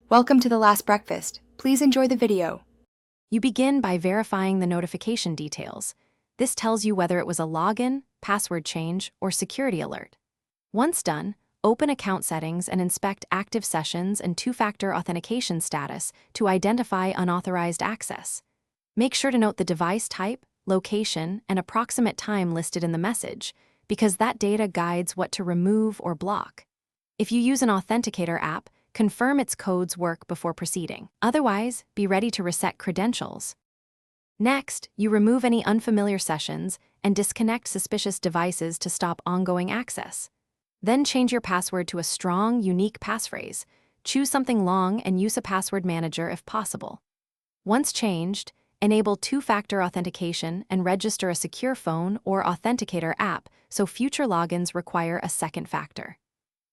Welcome to the last breakfast. Please enjoy the video. You begin by verifying the notification details. This tells you whether it was a login, password change, or security alert. Once done, open account settings and inspect active sessions and two-factor authentication status to identify unauthorized access. Make sure to note the device type, location, and approximate time listed in the message, because that data guides what to remove or block. If you use an authenticator app, confirm its codes work before proceeding. Otherwise, be ready to reset credentials. Next, you remove any unfamiliar sessions and disconnect suspicious devices to stop ongoing access. Then change your password to a strong, unique passphrase. Choose something long and use a password manager if possible. Once changed, enable two-factor authentication and register a secure phone or authenticator app so future logins require a second factor.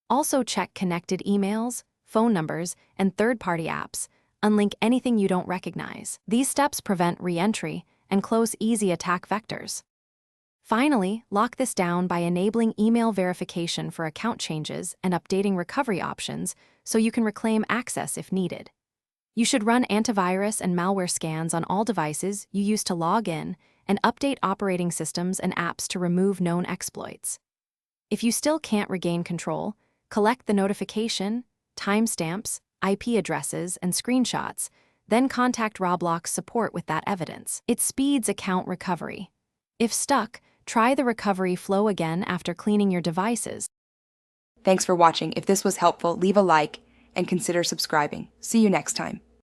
Also check connected emails, phone numbers, and third-party apps. Unlink anything you don't recognize. These steps prevent re-entry and close easy attack vectors. Finally, lock this down by enabling email verification for account changes and updating recovery options so you can reclaim access if needed. You should run antivirus and malware scans on all devices you use to log in and update operating systems and apps to remove known exploits. If you still can't regain control, collect the notification, timestamps, IP addresses, and screenshots, then contact Roblox support with that evidence. It speeds account recovery. If stuck, try the recovery flow again after cleaning your devices. Thanks for watching. If this was helpful, leave a like and consider subscribing. See you next time.